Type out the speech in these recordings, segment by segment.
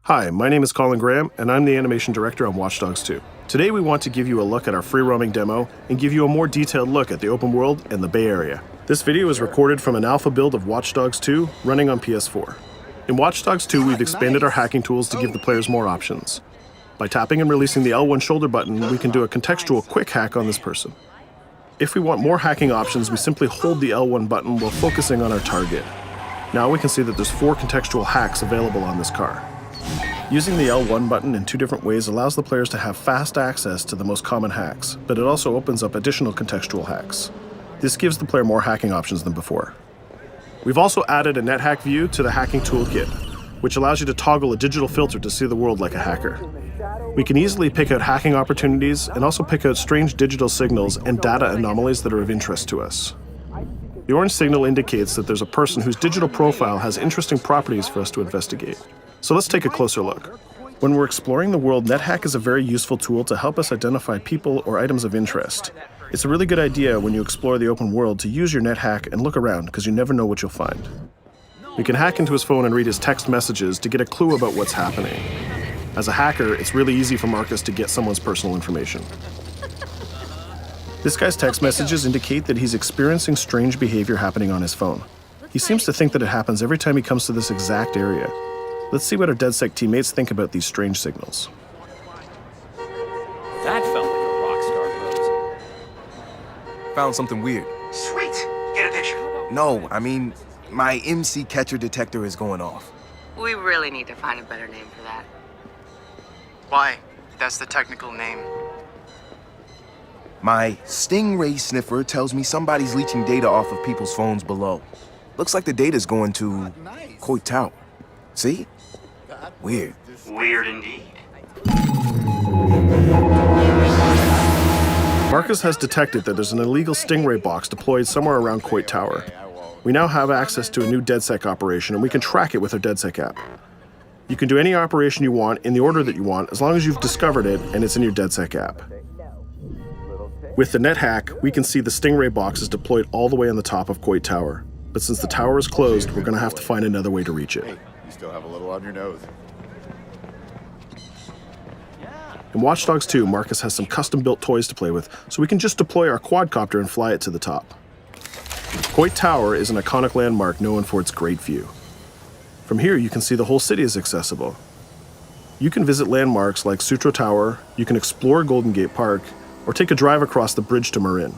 Hi, my name is Colin Graham, and I'm the animation director on Watch Dogs 2. Today we want to give you a look at our free roaming demo and give you a more detailed look at the open world and the Bay Area. This video is recorded from an alpha build of Watch Dogs 2 running on PS4. In Watch Dogs 2, we've expanded our hacking tools to give the players more options. By tapping and releasing the L1 shoulder button, we can do a contextual quick hack on this person. If we want more hacking options, we simply hold the L1 button while focusing on our target. Now we can see that there's 4 contextual hacks available on this car. Using the L1 button in 2 different ways allows the players to have fast access to the most common hacks, but it also opens up additional contextual hacks. This gives the player more hacking options than before. We've also added a NetHack view to the hacking toolkit, which allows you to toggle a digital filter to see the world like a hacker. We can easily pick out hacking opportunities and also pick out strange digital signals and data anomalies that are of interest to us. The orange signal indicates that there's a person whose digital profile has interesting properties for us to investigate. So let's take a closer look. When we're exploring the world, NetHack is a very useful tool to help us identify people or items of interest. It's a really good idea when you explore the open world to use your NetHack and look around, because you never know what you'll find. We can hack into his phone and read his text messages to get a clue about what's happening. As a hacker, it's really easy for Marcus to get someone's personal information. This guy's text messages indicate that he's experiencing strange behavior happening on his phone. He seems to think that it happens every time he comes to this exact area. Let's see what our DedSec teammates think about these strange signals. That felt like a rock star pose. Found something weird. Sweet! Get a picture. No, I mean, my MC catcher detector is going off. We really need to find a better name for that. Why? That's the technical name. My Stingray sniffer tells me somebody's leeching data off of people's phones below. Looks like the data's going to Coit Tower. See? Weird. Weird indeed. Marcus has detected that there's an illegal Stingray box deployed somewhere around Coit Tower. We now have access to a new DedSec operation, and we can track it with our DedSec app. You can do any operation you want in the order that you want, as long as you've discovered it and it's in your DedSec app. With the NetHack, we can see the Stingray box is deployed all the way on the top of Coit Tower. But since the tower is closed, we're going to have to find another way to reach it. You still have a little on your nose. In Watch Dogs 2, Marcus has some custom-built toys to play with, so we can just deploy our quadcopter and fly it to the top. Coit Tower is an iconic landmark known for its great view. From here, you can see the whole city is accessible. You can visit landmarks like Sutro Tower, you can explore Golden Gate Park, or take a drive across the bridge to Marin.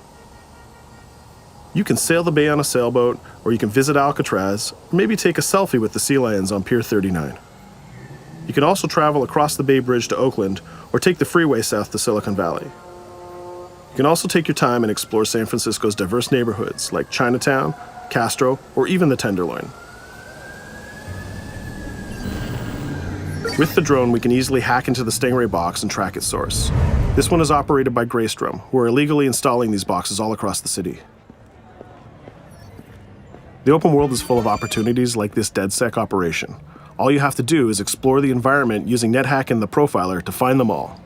You can sail the bay on a sailboat, or you can visit Alcatraz, or maybe take a selfie with the sea lions on Pier 39. You can also travel across the Bay Bridge to Oakland, or take the freeway south to Silicon Valley. You can also take your time and explore San Francisco's diverse neighborhoods like Chinatown, Castro, or even the Tenderloin. With the drone, we can easily hack into the Stingray box and track its source. This one is operated by Greystrom, who are illegally installing these boxes all across the city. The open world is full of opportunities like this DedSec operation. All you have to do is explore the environment using NetHack and the profiler to find them all.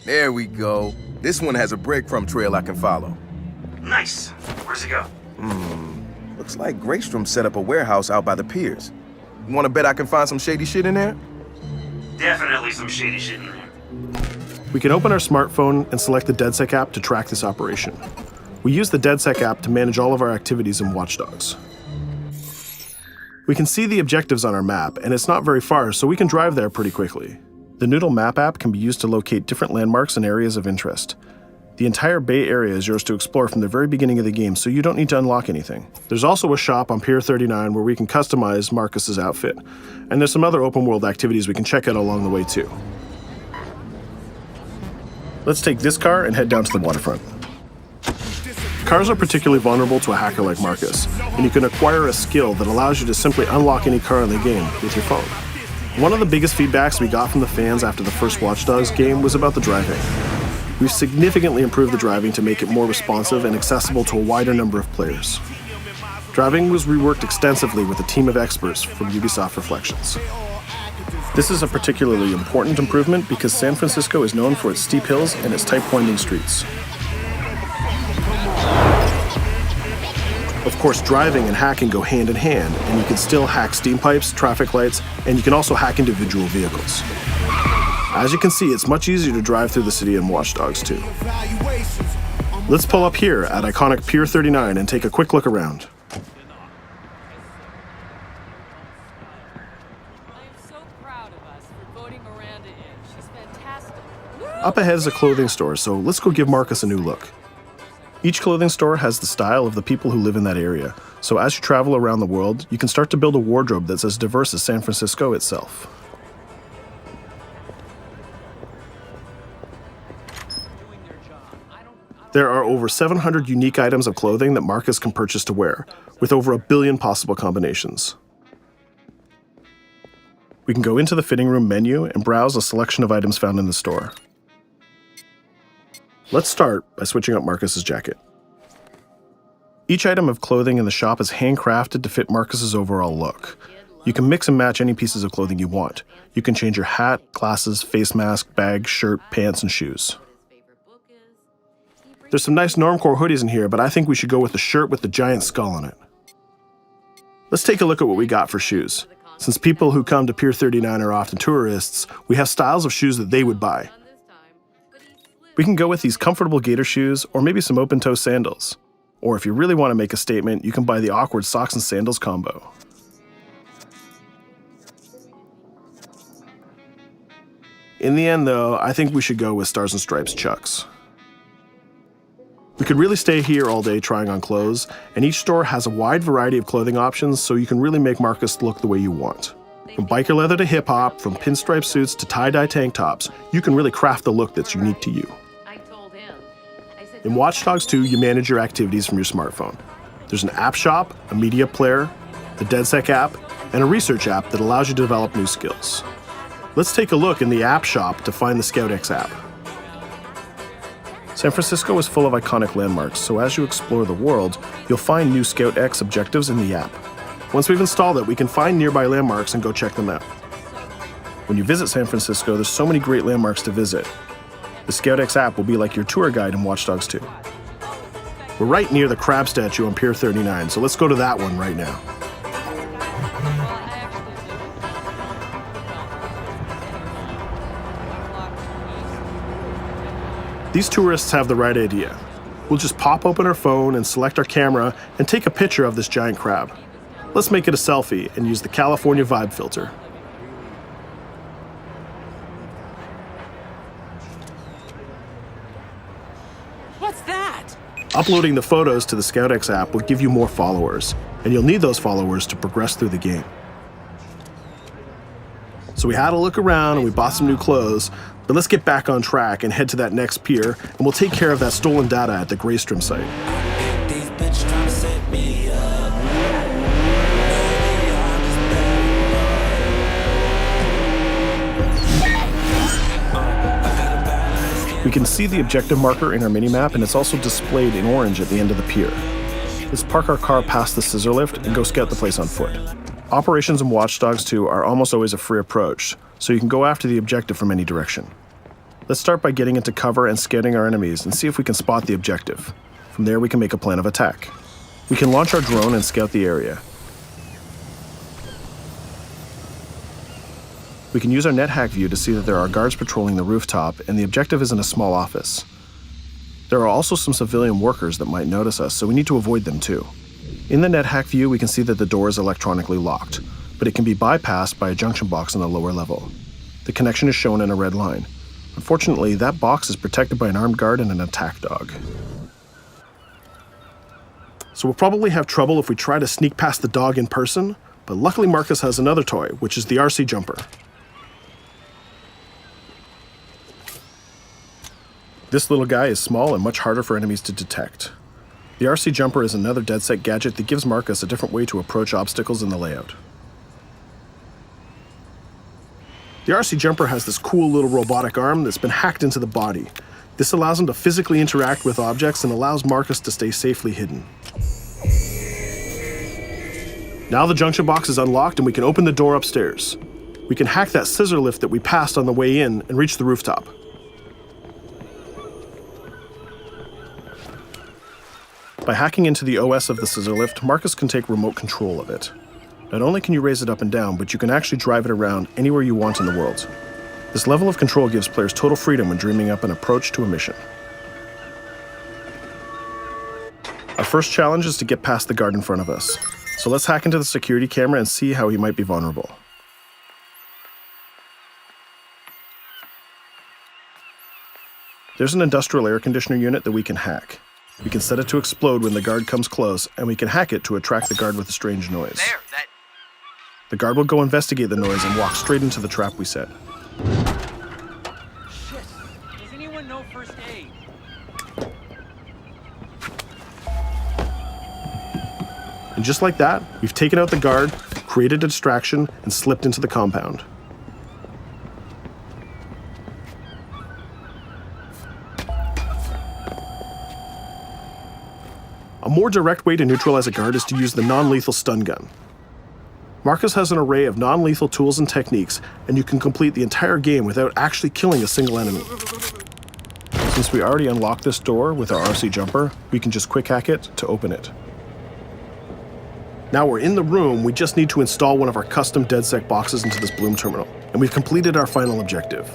There we go. This one has a breadcrumb trail I can follow. Nice. Where's it go? Looks like Greystrom set up a warehouse out by the piers. You wanna bet I can find some shady shit in there? Definitely some shady shit in there. We can open our smartphone and select the DedSec app to track this operation. We use the DedSec app to manage all of our activities in Watch Dogs. We can see the objectives on our map, and it's not very far, so we can drive there pretty quickly. The Noodle Map app can be used to locate different landmarks and areas of interest. The entire Bay Area is yours to explore from the very beginning of the game, so you don't need to unlock anything. There's also a shop on Pier 39 where we can customize Marcus's outfit, and there's some other open world activities we can check out along the way too. Let's take this car and head down to the waterfront. Cars are particularly vulnerable to a hacker like Marcus, and you can acquire a skill that allows you to simply unlock any car in the game with your phone. One of the biggest feedbacks we got from the fans after the first Watch Dogs game was about the driving. We've significantly improved the driving to make it more responsive and accessible to a wider number of players. Driving was reworked extensively with a team of experts from Ubisoft Reflections. This is a particularly important improvement because San Francisco is known for its steep hills and its tight winding streets. Of course, driving and hacking go hand in hand, and you can still hack steam pipes, traffic lights, and you can also hack individual vehicles. As you can see, it's much easier to drive through the city in Watch Dogs 2. Let's pull up here at iconic Pier 39 and take a quick look around. Up ahead is a clothing store, so let's go give Marcus a new look. Each clothing store has the style of the people who live in that area, so as you travel around the world, you can start to build a wardrobe that's as diverse as San Francisco itself. There are over 700 unique items of clothing that Marcus can purchase to wear, with over 1 billion possible combinations. We can go into the fitting room menu and browse a selection of items found in the store. Let's start by switching up Marcus's jacket. Each item of clothing in the shop is handcrafted to fit Marcus's overall look. You can mix and match any pieces of clothing you want. You can change your hat, glasses, face mask, bag, shirt, pants, and shoes. There's some nice normcore hoodies in here, but I think we should go with the shirt with the giant skull on it. Let's take a look at what we got for shoes. Since people who come to Pier 39 are often tourists, we have styles of shoes that they would buy. We can go with these comfortable gator shoes or maybe some open-toe sandals. Or if you really want to make a statement, you can buy the awkward socks and sandals combo. In the end though, I think we should go with Stars and Stripes Chucks. We could really stay here all day trying on clothes, and each store has a wide variety of clothing options so you can really make Marcus look the way you want. From biker leather to hip-hop, from pinstripe suits to tie-dye tank tops, you can really craft the look that's unique to you. In Watch Dogs 2, you manage your activities from your smartphone. There's an app shop, a media player, the DedSec app, and a research app that allows you to develop new skills. Let's take a look in the app shop to find the scoutX app. San Francisco is full of iconic landmarks, so as you explore the world, you'll find new scoutX objectives in the app. Once we've installed it, we can find nearby landmarks and go check them out. When you visit San Francisco, there's so many great landmarks to visit. The scoutX app will be like your tour guide in Watch Dogs 2. We're right near the crab statue on Pier 39, so let's go to that one right now. These tourists have the right idea. We'll just pop open our phone and select our camera and take a picture of this giant crab. Let's make it a selfie and use the California Vibe filter. What's that? Uploading the photos to the scoutX app will give you more followers, and you'll need those followers to progress through the game. So we had a look around and we bought some new clothes, but let's get back on track and head to that next pier, and we'll take care of that stolen data at the Greystrom site. We can see the objective marker in our minimap, and it's also displayed in orange at the end of the pier. Let's park our car past the scissor lift and go scout the place on foot. Operations in Watch Dogs 2 are almost always a free approach, so you can go after the objective from any direction. Let's start by getting into cover and scouting our enemies and see if we can spot the objective. From there we can make a plan of attack. We can launch our drone and scout the area. We can use our NetHack view to see that there are guards patrolling the rooftop, and the objective is in a small office. There are also some civilian workers that might notice us, so we need to avoid them too. In the NetHack view, we can see that the door is electronically locked, but it can be bypassed by a junction box on the lower level. The connection is shown in a red line. Unfortunately, that box is protected by an armed guard and an attack dog. So we'll probably have trouble if we try to sneak past the dog in person, but luckily Marcus has another toy, which is the RC jumper. This little guy is small and much harder for enemies to detect. The RC jumper is another DedSec gadget that gives Marcus a different way to approach obstacles in the layout. The RC jumper has this cool little robotic arm that's been hacked into the body. This allows him to physically interact with objects and allows Marcus to stay safely hidden. Now the junction box is unlocked and we can open the door upstairs. We can hack that scissor lift that we passed on the way in and reach the rooftop. By hacking into the OS of the scissor lift, Marcus can take remote control of it. Not only can you raise it up and down, but you can actually drive it around anywhere you want in the world. This level of control gives players total freedom when dreaming up an approach to a mission. Our first challenge is to get past the guard in front of us. So let's hack into the security camera and see how he might be vulnerable. There's an industrial air conditioner unit that we can hack. We can set it to explode when the guard comes close, and we can hack it to attract the guard with a strange noise. The guard will go investigate the noise and walk straight into the trap we set. Shit. Does anyone know first aid? And just like that, we've taken out the guard, created a distraction, and slipped into the compound. A more direct way to neutralize a guard is to use the non-lethal stun gun. Marcus has an array of non-lethal tools and techniques, and you can complete the entire game without actually killing a single enemy. Since we already unlocked this door with our RC jumper, we can just quick hack it to open it. Now we're in the room, we just need to install one of our custom DedSec boxes into this Bloom terminal, and we've completed our final objective.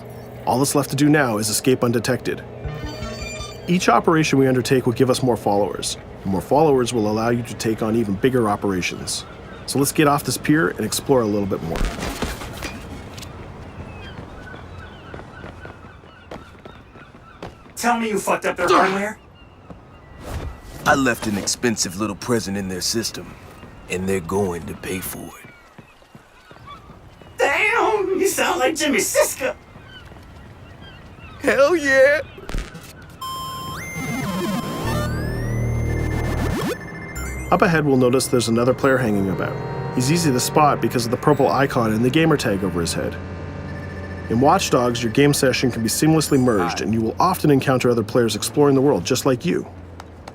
All that's left to do now is escape undetected. Each operation we undertake will give us more followers. And more followers will allow you to take on even bigger operations. So let's get off this pier and explore a little bit more. Tell me you fucked up their hardware? I left an expensive little present in their system, and they're going to pay for it. Damn, you sound like Jimmy Siska. Hell yeah! Up ahead, we'll notice there's another player hanging about. He's easy to spot because of the purple icon and the gamer tag over his head. In Watch Dogs, your game session can be seamlessly merged, and you will often encounter other players exploring the world just like you.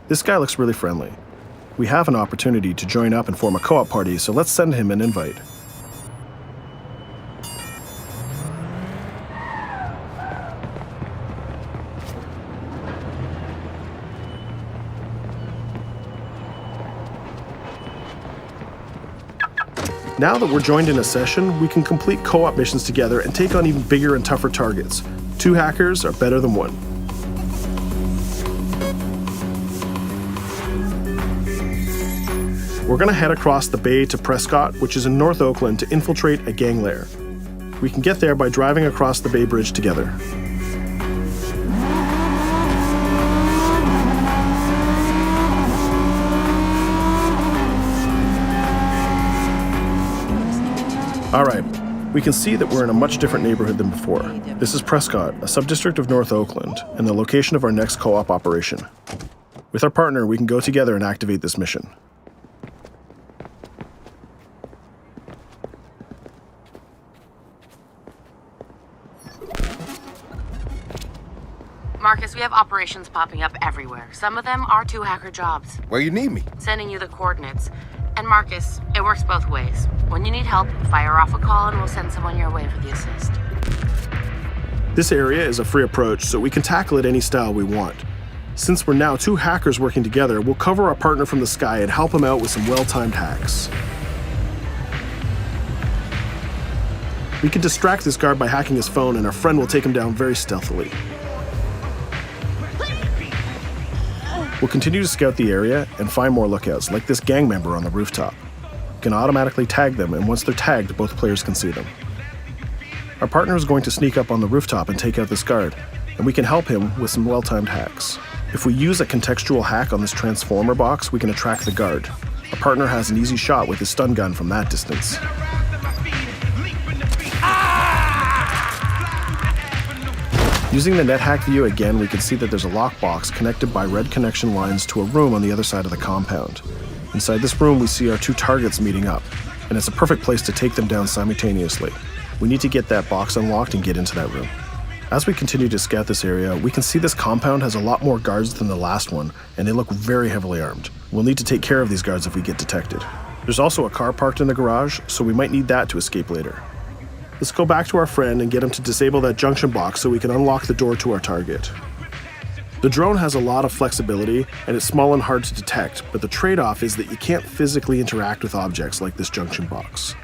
This guy looks really friendly. We have an opportunity to join up and form a co-op party, so let's send him an invite. Now that we're joined in a session, we can complete co-op missions together and take on even bigger and tougher targets. 2 hackers are better than 1. We're going to head across the bay to Prescott, which is in North Oakland, to infiltrate a gang lair. We can get there by driving across the Bay Bridge together. Alright, we can see that we're in a much different neighborhood than before. This is Prescott, a subdistrict of North Oakland, and the location of our next co-op operation. With our partner, we can go together and activate this mission. Marcus, we have operations popping up everywhere. Some of them are 2 hacker jobs. Where you need me? Sending you the coordinates. And Marcus, it works both ways. When you need help, fire off a call and we'll send someone your way for the assist. This area is a free approach, so we can tackle it any style we want. Since we're now 2 hackers working together, we'll cover our partner from the sky and help him out with some well-timed hacks. We can distract this guard by hacking his phone, and our friend will take him down very stealthily. We'll continue to scout the area and find more lookouts, like this gang member on the rooftop. We can automatically tag them, and once they're tagged, both players can see them. Our partner is going to sneak up on the rooftop and take out this guard, and we can help him with some well-timed hacks. If we use a contextual hack on this transformer box, we can attract the guard. Our partner has an easy shot with his stun gun from that distance. Using the NetHack view again, we can see that there's a lockbox connected by red connection lines to a room on the other side of the compound. Inside this room, we see our 2 targets meeting up, and it's a perfect place to take them down simultaneously. We need to get that box unlocked and get into that room. As we continue to scout this area, we can see this compound has a lot more guards than the last one, and they look very heavily armed. We'll need to take care of these guards if we get detected. There's also a car parked in the garage, so we might need that to escape later. Let's go back to our friend and get him to disable that junction box so we can unlock the door to our target. The drone has a lot of flexibility and it's small and hard to detect, but the trade-off is that you can't physically interact with objects like this junction box.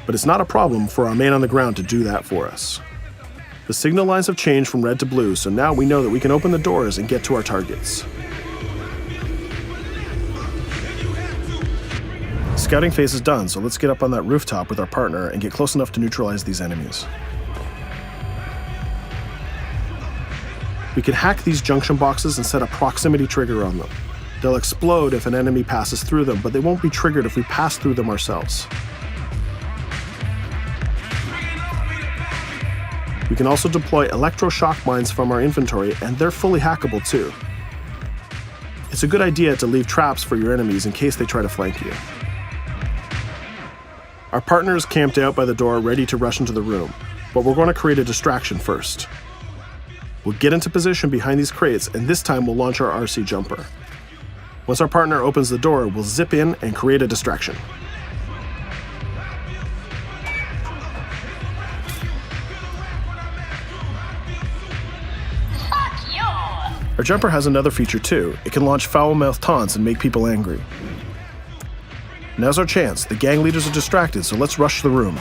But it's not a problem for our man on the ground to do that for us. The signal lines have changed from red to blue, so now we know that we can open the doors and get to our targets. Scouting phase is done, so let's get up on that rooftop with our partner and get close enough to neutralize these enemies. We can hack these junction boxes and set a proximity trigger on them. They'll explode if an enemy passes through them, but they won't be triggered if we pass through them ourselves. We can also deploy electroshock mines from our inventory, and they're fully hackable too. It's a good idea to leave traps for your enemies in case they try to flank you. Our partner is camped out by the door ready to rush into the room, but we're going to create a distraction first. We'll get into position behind these crates, and this time we'll launch our RC jumper. Once our partner opens the door, we'll zip in and create a distraction. Our jumper has another feature too. It can launch foul-mouthed taunts and make people angry. Now's our chance. The gang leaders are distracted, so let's rush the room.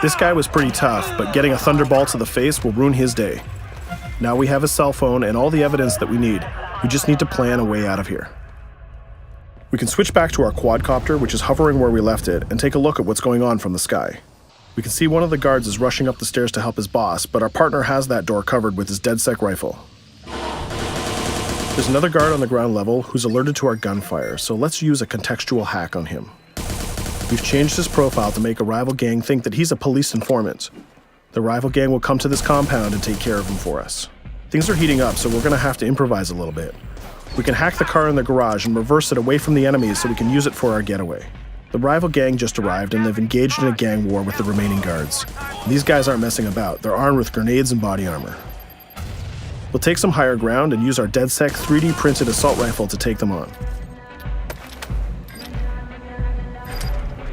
This guy was pretty tough, but getting a thunderbolt to the face will ruin his day. Now we have a cell phone and all the evidence that we need. We just need to plan a way out of here. We can switch back to our quadcopter, which is hovering where we left it, and take a look at what's going on from the sky. We can see one of the guards is rushing up the stairs to help his boss, but our partner has that door covered with his DedSec rifle. There's another guard on the ground level who's alerted to our gunfire, so let's use a contextual hack on him. We've changed his profile to make a rival gang think that he's a police informant. The rival gang will come to this compound and take care of him for us. Things are heating up, so we're going to have to improvise a little bit. We can hack the car in the garage and reverse it away from the enemies so we can use it for our getaway. The rival gang just arrived and they've engaged in a gang war with the remaining guards. These guys aren't messing about, they're armed with grenades and body armor. We'll take some higher ground and use our DedSec 3D printed assault rifle to take them on.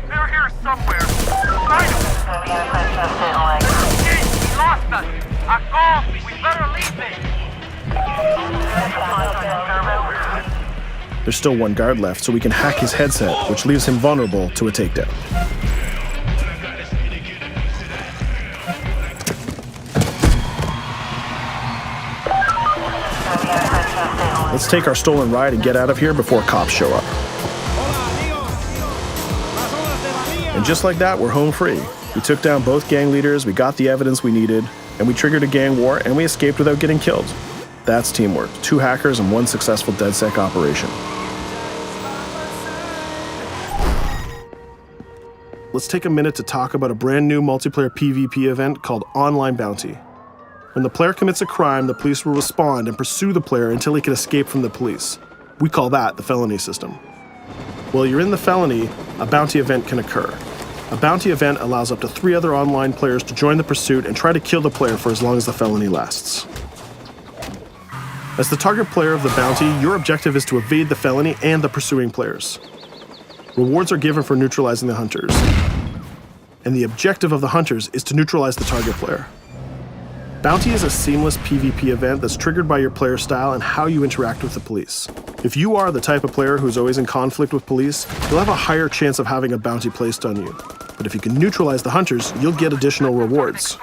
They're here somewhere. Find them. Hey, we lost us. Go. We better leave it. There's still one guard left, so we can hack his headset, which leaves him vulnerable to a takedown. Let's take our stolen ride and get out of here before cops show up. And just like that, we're home free. We took down both gang leaders, we got the evidence we needed, and we triggered a gang war, and we escaped without getting killed. That's teamwork. 2 hackers and 1 successful DedSec operation. Let's take a minute to talk about a brand new multiplayer PvP event called Online Bounty. When the player commits a crime, the police will respond and pursue the player until he can escape from the police. We call that the felony system. While you're in the felony, a bounty event can occur. A bounty event allows up to 3 other online players to join the pursuit and try to kill the player for as long as the felony lasts. As the target player of the bounty, your objective is to evade the felony and the pursuing players. Rewards are given for neutralizing the hunters. And the objective of the hunters is to neutralize the target player. Bounty is a seamless PvP event that's triggered by your player style and how you interact with the police. If you are the type of player who's always in conflict with police, you'll have a higher chance of having a bounty placed on you. But if you can neutralize the hunters, you'll get additional rewards.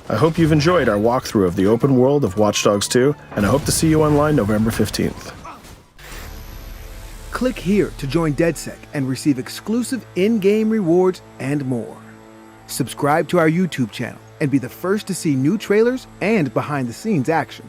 I hope you've enjoyed our walkthrough of the open world of Watch Dogs 2, and I hope to see you online November 15th. Click here to join DedSec and receive exclusive in-game rewards and more. Subscribe to our YouTube channel and be the first to see new trailers and behind-the-scenes action.